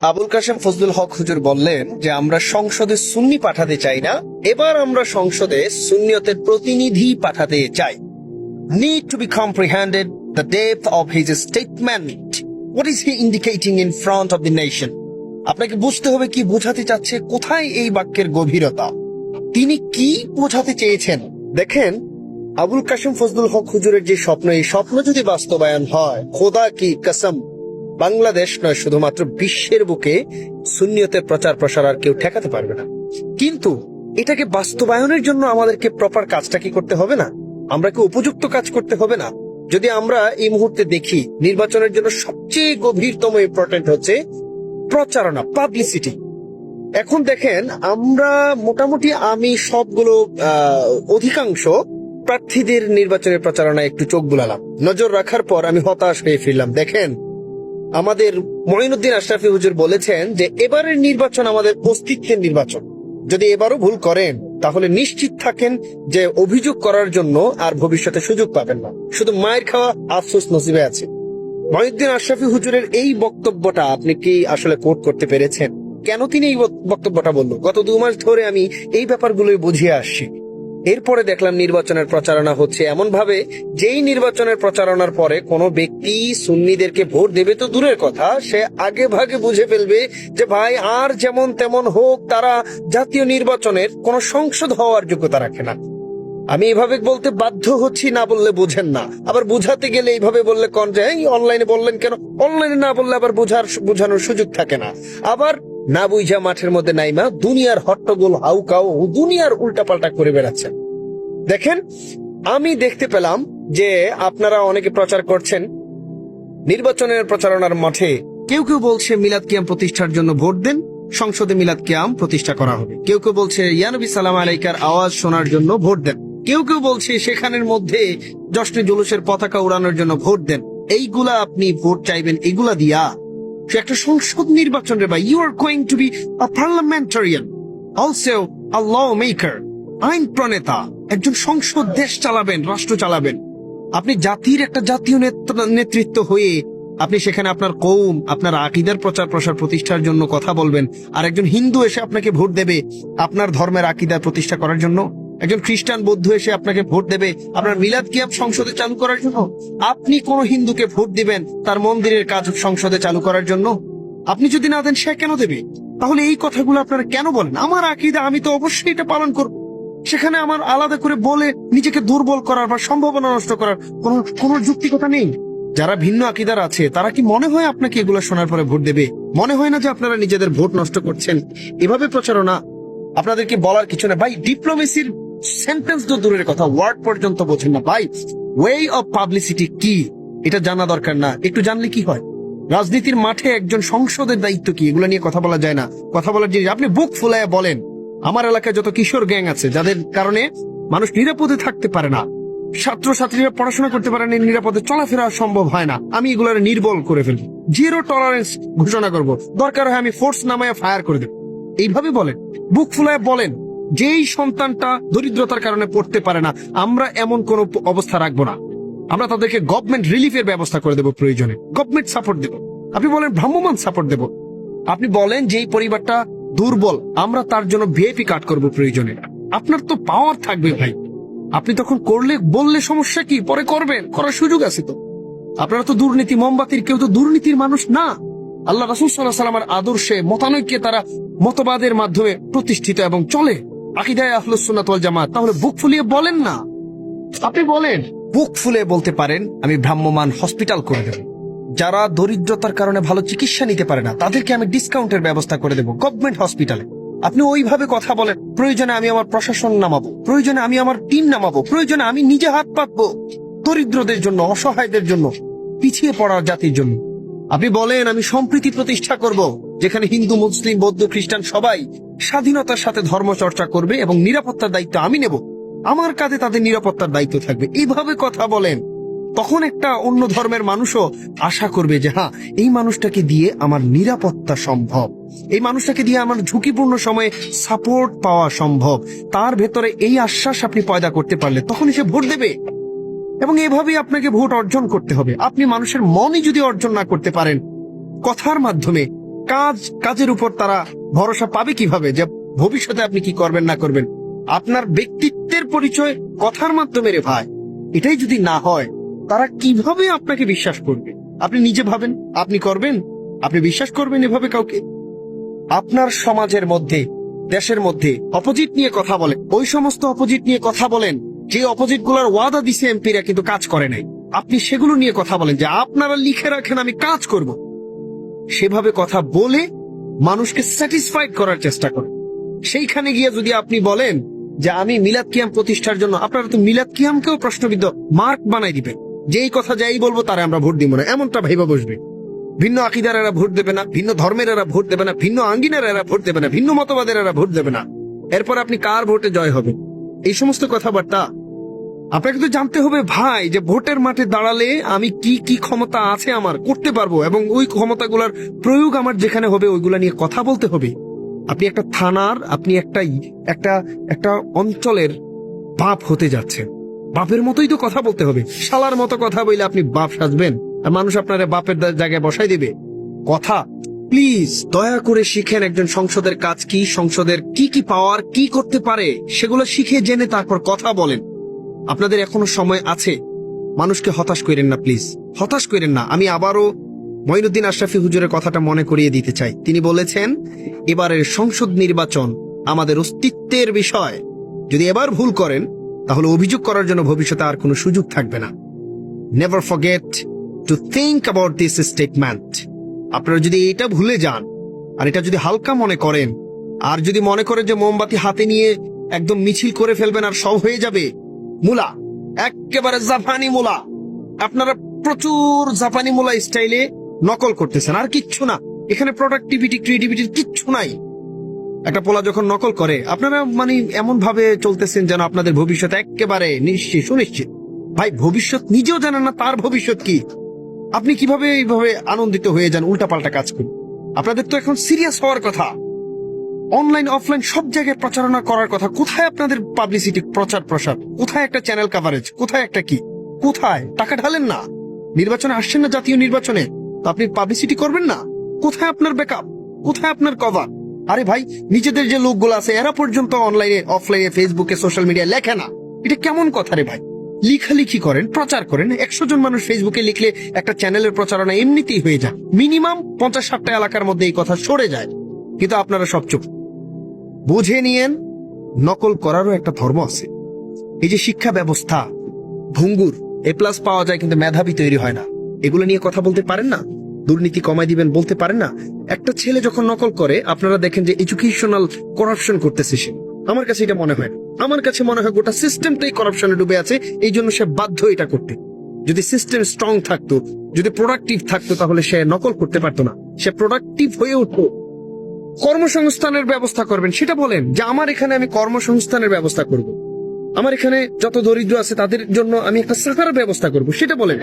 আবুল কাশেম ফজলুল হক হুজুর বললেন যে আমরা সংসদে সুন্নি পাঠাতে চাই না, এবার আমরা সংসদে সুন্নিয়তের প্রতিনিধি পাঠাতে চাই। Need to be comprehended the depth of his statement. What is he indicating in front of the nation? আপনাকে বুঝতে হবে কি বোঝাতে চাচ্ছে, কোথায় এই বাক্যের গভীরতা, তিনি কি বোঝাতে চেয়েছেন। দেখেন, আবুল কাশেম ফজলুল হক হুজুরের যে স্বপ্ন, এই স্বপ্ন যদি বাস্তবায়ন হয়, খোদা কি কসম, বাংলাদেশ নয় শুধুমাত্র বিশ্বের বুকে সুন্নিয়তের প্রচার প্রসার আর কেউ ঠেকাতে পারবে না। কিন্তু এটাকে বাস্তবায়নের জন্য আমাদেরকে প্রপার কাজটা কি করতে হবে না? আমরা কি উপযুক্ত কাজ করতে হবে না? যদি আমরা এই মুহূর্তে দেখি, নির্বাচনের জন্য সবচেয়ে গভীরতম ইম্পর্টেন্ট হচ্ছে প্রচারণা, পাবলিসিটি। এখন দেখেন, আমরা মোটামুটি আমি সবগুলো অধিকাংশ প্রার্থীদের নির্বাচনের প্রচারণায় একটু চোখ বুলালাম। নজর রাখার পর আমি হতাশ হয়ে ফিরলাম। দেখেন, আমাদের মঈনুদ্দিন আশরাফি হুজুর বলেছেন যে এবারের নির্বাচন আমাদের অস্তিত্বের নির্বাচন। যদি এবারও ভুল করেন তাহলে নিশ্চিত থাকেন যে অভিযোগ করার জন্য আর ভবিষ্যতে সুযোগ পাবেন না, শুধু মায়ের খাওয়া আফসোস নসিবে আছে। মঈনুদ্দিন আশরাফি হুজুরের এই বক্তব্যটা আপনি কি আসলে কোট করতে পেরেছেন? কেন তিনি এই বক্তব্যটা বলল? গত 2 মাস ধরে আমি এই ব্যাপারগুলোই বুঝিয়ে আসছি। এরপরে দেখলাম নির্বাচনের প্রচারণা হচ্ছে এমন ভাবে, যেই নির্বাচনের প্রচারণার পরে কোনো ব্যক্তি সুন্নিদেরকে ভোট দেবে তো দূরের কথা, সে আগে ভাগে বুঝে ফেলবে যে ভাই আর যেমন তেমন হোক, তারা জাতীয় নির্বাচনের কোন সংসদ হওয়ার যোগ্যতা রাখে না। আমি এইভাবে বলতে বাধ্য হচ্ছি, না বললে বুঝেন না। আবার বুঝাতে গেলে এইভাবে বললে কন যে অনলাইনে বললেন কেন, অনলাইনে না বললে আবার বোঝানোর সুযোগ থাকে না। আবার না বুঝা মাঠের মধ্যে নাইমা দুনিয়ার হট্টগোল হাউকাও দুনিয়ার উল্টাপাল্টা করে বেড়াচ্ছেন। দেখেন, আমি দেখতে পেলাম যে আপনারা অনেকে প্রচার করছেন নির্বাচনের প্রচারণার মাঠে। কেউ কেউ বলছে মিলাদ কিয়াম প্রতিষ্ঠার জন্য ভোট দেন, সংসদে মিলাদ কিয়াম প্রতিষ্ঠা করা হবে। কেউ কেউ বলছে ইয়া নবী সালাম আলাইকার আওয়াজ শোনার জন্য ভোট দেন। কেউ কেউ বলছে সেখানের মধ্যে জশ্নে জুলুসের পতাকা উড়ানোর জন্য ভোট দেন। এইগুলা আপনি ভোট চাইবেন এগুলা দিয়া? সে একটা সংসদ নির্বাচন রে ভাই। You are going to be a parliamentarian, also a lawmaker, আইন প্রণেতা, একজন সংসদ, দেশ চালাবেন, রাষ্ট্র চালাবেন। আপনি জাতির একটা জাতীয় নেতৃত্ব হয়ে আপনি সেখানে আপনার কওম, আপনার আকীদার প্রচার প্রসার প্রতিষ্ঠার জন্য কথা বলবেন, আর একজন হিন্দু এসে আপনাকে ভোট দেবে আপনার ধর্মের আকীদার প্রতিষ্ঠা করার জন্য। একজন খ্রিস্টান বৌদ্ধ এসে আপনাকে ভোট দেবে আপনার মিলাদ কিয়াম সংসদে চালু করার জন্য। আপনি কোন হিন্দুকে ভোট দিবেন তার মন্দিরের কাজ সংসদে চালু করার জন্য? আপনি যদি না দেন সে কেন দেবে? তাহলে এই কথাগুলো আপনারা কেন বলেন? আমার আকীদা, আমি তো অবশ্যই এটা পালন করব। সেখানে আমার আলাদা করে বলে নিজেকে দুর্বল করার বা সম্ভাবনা নষ্ট করার কোন যুক্তিকতা নেই। যারা ভিন্ন আকীদার আছে তারা কি মনে হয় আপনাকে এগুলো শোনার পরে ভোট দেবে? মনে হয় না যে আপনারা নিজেদের ভোট নষ্ট করছেন? এভাবে প্রচারণা আপনাদেরকে বলার কিছু না ভাই। ডিপ্লোমেসির সেন্টেন্স তো দূরের কথা, ওয়ার্ড পর্যন্ত বোঝেন না ভাই। ওয়ে অফ পাবলিসিটি কি এটা জানা দরকার না? একটু জানলে কি হয়? রাজনীতির মাঠে একজন সংসদের দায়িত্ব কি, এগুলো নিয়ে কথা বলা যায় না? কথা বলার জিনিস আপনি বুক ফুলাইয়া বলেন। আমার এলাকায় যত কিশোর গ্যাং আছে যাদের কারণে মানুষ নিরাপদে থাকতে পারে না, ছাত্রছাত্রীরা পড়াশোনা করতে পারে না, নিরাপদে চলাফেরা সম্ভব হয় না, আমি এগুলোর নির্বল করে ফেলবো, জিরো টলারেন্স ঘোষণা করব, দরকার হয় আমি ফোর্স নামায় ফায়ার করে দেব। এইভাবে বলেন, বুক ফুলায় বলেন। যেই সন্তানটা দরিদ্রতার কারণে পড়তে পারে না, আমরা এমন কোন অবস্থা রাখবো না। আমরা তাদেরকে গভর্নমেন্ট রিলিফের ব্যবস্থা করে দেবো, প্রয়োজনে গভর্নমেন্ট সাপোর্ট দেব। আপনি বলেন ভ্রাম্যমান সাপোর্ট দেব। আপনি বলেন যেই পরিবারটা দুর্বল, আমরা তার জন্য ভিআইপি কার্ড করবো প্রয়োজনে। আপনার তো পাওয়ার থাকবে ভাই, আপনি তখন করলে বললে সমস্যা কি? পরে করবেন, করার সুযোগ আছে তো। আপনারা তো দুর্নীতি মোমবাতির, কেউ তো দুর্নীতির মানুষ না। আল্লাহ রাসূল সাল্লাল্লাহু আলাইহি ওয়াসাল্লামের আদর্শে মতানৈক্যে তারা মতবাদের মাধ্যমে প্রতিষ্ঠিত এবং চলে, আকীদায়ে আহলুস সুন্নাত ওয়াল জামাত। তাহলে বুক ফুলিয়ে বলেন না। আপনি বলেন, বুক ফুলে বলতে পারেন আমি ভ্রাম্যমান হসপিটাল করে দেব। যারা দরিদ্রতার কারণে ভালো চিকিৎসা নিতে পারে না তাদেরকে আমি ডিসকাউন্টের ব্যবস্থা করে দেব গভর্নমেন্ট হসপিটালে। আপনি ওইভাবে কথা বলেন। প্রয়োজনে আমি আমার প্রশাসন নামাবো, প্রয়োজনে আমি আমার টিম নামাবো, প্রয়োজনে আমি নিজে হাত পাতবো দরিদ্রদের জন্য, অসহায়দের জন্য, পিছিয়ে পড়া জাতির জন্য। আপনি বলেন আমি সম্প্রীতি প্রতিষ্ঠা করব, যেখানে হিন্দু, মুসলিম, বৌদ্ধ, খ্রিস্টান সবাই স্বাধীনতার সাথে ধর্ম চর্চা করবে এবং নিরাপত্তার দায়িত্ব আমি নেব, আমার কাঁধে তাদের নিরাপত্তার দায়িত্ব থাকবে। এইভাবে কথা বলেন। তখন একটা অন্য ধর্মের মানুষও আশা করবে যে হ্যাঁ, এই মানুষটাকে দিয়ে আমার নিরাপত্তা সম্ভব, এই মানুষটাকে দিয়ে আমার ঝুঁকিপূর্ণ সময়ে সাপোর্ট পাওয়া সম্ভব। তার ভেতরে এই আশ্বাস আপনি পয়দা করতে পারলে তখন সে ভোট দেবে। এবং এভাবেই আপনাকে ভোট অর্জন করতে হবে। আপনি মানুষের মনই যদি অর্জন না করতে পারেন, কথার মাধ্যমে কাজের উপর তারা ভরসা পাবে কিভাবে যে ভবিষ্যতে আপনি কি করবেন না করবেন? আপনার ব্যক্তিত্বের পরিচয় কথার মাধ্যমে রে ভাই। এটাই যদি না হয় তারা কিভাবে আপনাকে বিশ্বাস করবে? আপনি নিজে ভাবেন, আপনি করবেন? আপনি বিশ্বাস করবেন এভাবে কাউকে? আপনার সমাজের মধ্যে, দেশের মধ্যে অপোজিট নিয়ে কথা বলেন, ওই সমস্ত অপোজিট নিয়ে কথা বলেন যে অপোজিট গুলার ওয়াদা দিছে এমপিরা কিন্তু কাজ করে নাই। আপনি সেগুলো নিয়ে কথা বলেন যে আপনারা লিখে রাখেন আমি কাজ করব। সেভাবে কথা বলে মানুষকে স্যাটিসফাইড করার চেষ্টা করেন। সেইখানে গিয়ে যদি আপনি বলেন যে আমি মিলাদ কিয়াম প্রতিষ্ঠার জন্য, আপনারা তো মিলাদ কিয়ামকেও প্রশ্নবিদ্ধ মার্ক বানাই দিবেন যে এই কথা যাই বলবো তারা আমরা ভোট দিব না, এমনটা ভাইবা বসবে। ভিন্ন আকিদার এরা ভোট দেবে না, ভিন্ন ধর্মের এরা ভোট দেবে না, ভিন্ন আঙ্গিনার এরা ভোট দেবে না, ভিন্ন মতবাদের এরা ভোট দেবে না। এরপর আপনি কার ভোটে জয় হবে? এই সমস্ত কথাবার্তা আপনাকে তো জানতে হবে ভাই যে ভোটের মাঠে দাঁড়ালে আমি কি কি ক্ষমতা আছে আমার করতে পারবো, এবং ওই ক্ষমতাগুলোর প্রয়োগ আমার যেখানে হবে ওইগুলা নিয়ে কথা বলতে হবে। আপনি একটা থানার, আপনি একটা একটা একটা অঞ্চলের বাপ হতে যাচ্ছেন, বাপের মতোই তো কথা বলতে হবে। শালার মতো কথা বললে আপনি বাপ সাজবেন আর মানুষ আপনার বাপের জায়গায় বসাই দিবে? কথা প্লিজ দয়া করে শিখেন একজন সংসদের কাজ কি, সংসদের কি কি পাওয়ার, কি করতে পারে সেগুলো শিখে জেনে তারপর কথা বলেন। আপনাদের এখনো সময় আছে। মানুষকে হতাশ করেন না প্লিজ, হতাশ করেন না। আমি আবারও মঈনুদ্দিন আশরাফি হুজুরের কথাটা মনে করিয়ে দিতে চাই। তিনি বলেছেন এবারের সংসদ নির্বাচন আমাদের অস্তিত্বের বিষয়। যদি এবার ভুল করেন তাহলে অভিযোগ করার জন্য ভবিষ্যতে আর কোনো সুযোগ থাকবে না। Never forget to think about this statement. আপনারা যদি এটা ভুলে যান আর এটা যদি হালকা মনে করেন, আর যদি মনে করেন যে মোমবাতি হাতে নিয়ে একদম মিছিল করে ফেলবেন আর সব হয়ে যাবে, মুলা একেবারে জাপানি মুলা, আপনারা প্রচুর জাপানি মুলা স্টাইলে নকল করতেছেন, আর কিচ্ছু না। এখানে প্রোডাক্টিভিটি, ক্রিয়েটিভিটির কিচ্ছু নাই। একটা পোলা যখন নকল করে আপনারা মানে এমন ভাবে চলতেছেন যেন আপনাদের ভবিষ্যৎ একেবারে নিশ্চিত, সুনিশ্চিত। ভাই ভবিষ্যৎ নিজেও জানেন না তার ভবিষ্যৎ কি, আপনি কিভাবে এইভাবে আনন্দিত হয়ে যান উল্টাপাল্টা কাজ করুন? আপনাদের তো এখন সিরিয়াস হওয়ার কথা। অনলাইন অফলাইন সব জায়গায় প্রচারণা করার কথা। কোথায় আপনাদের পাবলিসিটি, প্রচার প্রসার? কোথায় একটা চ্যানেল কাভারেজ? কোথায় একটা কি? কোথায় টাকা ঢালেন না? নির্বাচনে আসছেন না, জাতীয় নির্বাচনে, তো আপনি পাবলিসিটি করবেন না? কোথায় আপনার ব্যাকআপ? কোথায় আপনার কভার? আরে ভাই নিজেদের যে লোকগুলো আছে এরা পর্যন্ত অনলাইনে, অফলাইনে, ফেসবুকে, সোশ্যাল মিডিয়ায় লেখে না। এটা কেমন কথা রে ভাই? লিখালিখি করেন, প্রচার করেন। 100 জন মানুষ ফেসবুকে লিখলে একটা চ্যানেলের প্রচারণা এমনিতেই হয়ে যায়। মিনিমাম 50-60টা এলাকার মধ্যে এই কথা সরে যায়, কিন্তু আপনারা সব চুপ। বুঝে নিয়েন নকল করারও একটা ধর্ম আছে। এই যে শিক্ষা ব্যবস্থা ভঙ্গুর, A+ পাওয়া যায় কিন্তু মেধাবী তৈরি হয় না, এগুলো নিয়ে কথা বলতে পারেন না? দুর্নীতি কমাই দিবেন বলতে পারেন না? একটা ছেলে যখন নকল করে আপনারা দেখেন যে এডুকেশনাল করাপশন করতেছে সে। আমার কাছে এটা মনে হয়, আমার কাছে মনে হয় গোটা সিস্টেমটাই করাপশনে ডুবে আছে, এই জন্য সে বাধ্য এটা করতে। যদি সিস্টেম স্ট্রং থাকতো, যদি প্রোডাক্টিভ থাকতো, তাহলে সে নকল করতে পারতো না, সে প্রোডাক্টিভ হয়ে উঠতো। কর্মসংস্থানের ব্যবস্থা করবেন সেটা বলেন, যে আমার এখানে আমি কর্মসংস্থানের ব্যবস্থা করব, আমার এখানে যত দরিদ্র আছে তাদের জন্য আমি একটা সাহার ব্যবস্থা করব, সেটা বলেন।